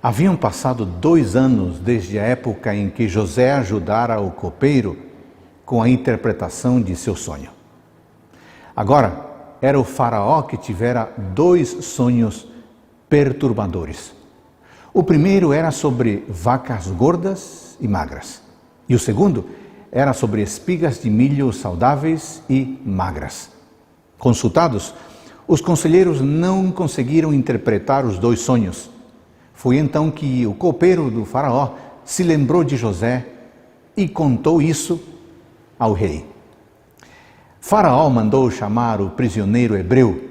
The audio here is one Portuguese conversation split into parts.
Haviam passado 2 anos desde a época em que José ajudara o copeiro com a interpretação de seu sonho. Agora, era o faraó que tivera 2 sonhos perturbadores. O primeiro era sobre vacas gordas e magras. E o segundo era sobre espigas de milho saudáveis e magras. Consultados, os conselheiros não conseguiram interpretar os 2 sonhos. Foi então que o copeiro do faraó se lembrou de José e contou isso ao rei. Faraó mandou chamar o prisioneiro hebreu,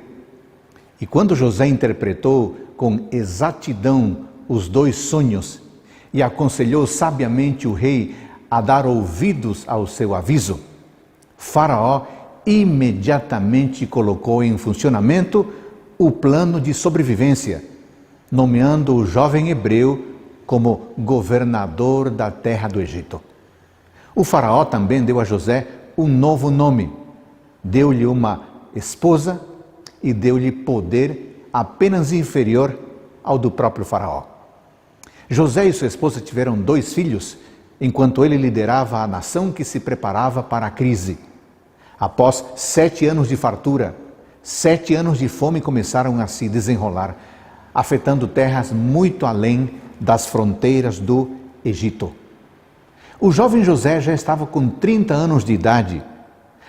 e quando José interpretou com exatidão os 2 sonhos e aconselhou sabiamente o rei a dar ouvidos ao seu aviso, Faraó imediatamente colocou em funcionamento o plano de sobrevivência, nomeando o jovem hebreu como governador da terra do Egito. O faraó também deu a José um novo nome, deu-lhe uma esposa e deu-lhe poder apenas inferior ao do próprio faraó. José e sua esposa tiveram 2 filhos, enquanto ele liderava a nação que se preparava para a crise. Após 7 anos de fartura, 7 anos de fome começaram a se desenrolar, afetando terras muito além das fronteiras do Egito. O jovem José já estava com 30 anos de idade.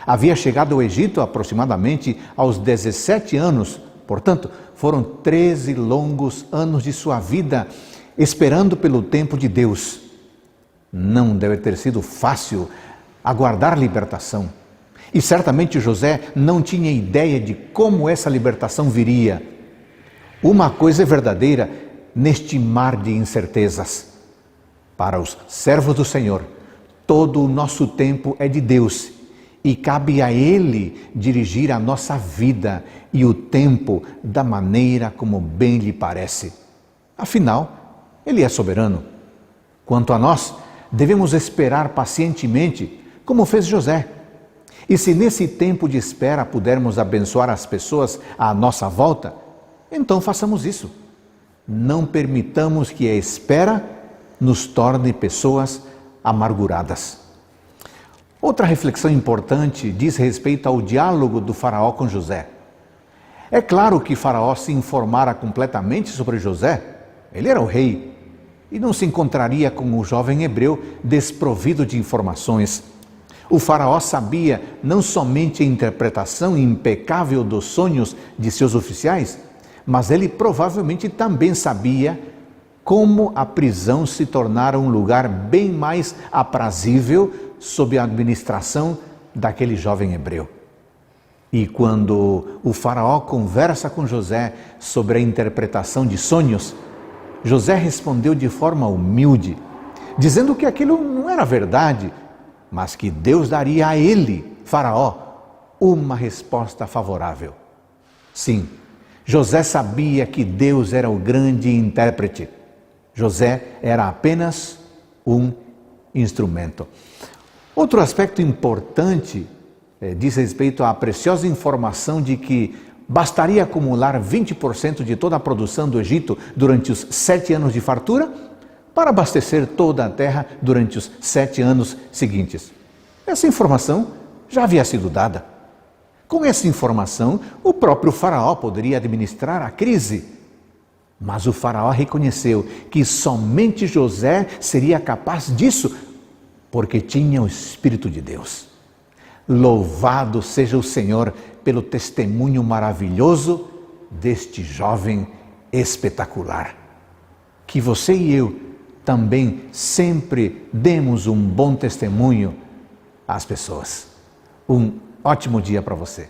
Havia chegado ao Egito aproximadamente aos 17 anos, portanto, foram 13 longos anos de sua vida esperando pelo tempo de Deus. Não deve ter sido fácil aguardar libertação. E certamente José não tinha ideia de como essa libertação viria. Uma coisa é verdadeira neste mar de incertezas. Para os servos do Senhor, todo o nosso tempo é de Deus e cabe a Ele dirigir a nossa vida e o tempo da maneira como bem lhe parece. Afinal, Ele é soberano. Quanto a nós, devemos esperar pacientemente, como fez José. E se nesse tempo de espera pudermos abençoar as pessoas à nossa volta, então façamos isso. Não permitamos que a espera nos torne pessoas amarguradas. Outra reflexão importante diz respeito ao diálogo do faraó com José. É claro que Faraó se informara completamente sobre José. Ele era o rei e não se encontraria com o jovem hebreu desprovido de informações. O faraó sabia não somente a interpretação impecável dos sonhos de seus oficiais, mas ele provavelmente também sabia como a prisão se tornara um lugar bem mais aprazível sob a administração daquele jovem hebreu. E quando o faraó conversa com José sobre a interpretação de sonhos, José respondeu de forma humilde, dizendo que aquilo não era verdade, mas que Deus daria a ele, faraó, uma resposta favorável. Sim, José sabia que Deus era o grande intérprete. José era apenas um instrumento. Outro aspecto importante diz respeito à preciosa informação de que bastaria acumular 20% de toda a produção do Egito durante os 7 anos de fartura para abastecer toda a terra durante os 7 anos seguintes. Essa informação já havia sido dada. Com essa informação, o próprio faraó poderia administrar a crise. Mas o faraó reconheceu que somente José seria capaz disso, porque tinha o Espírito de Deus. Louvado seja o Senhor pelo testemunho maravilhoso deste jovem espetacular. Que você e eu também sempre demos um bom testemunho às pessoas. Um ótimo dia para você.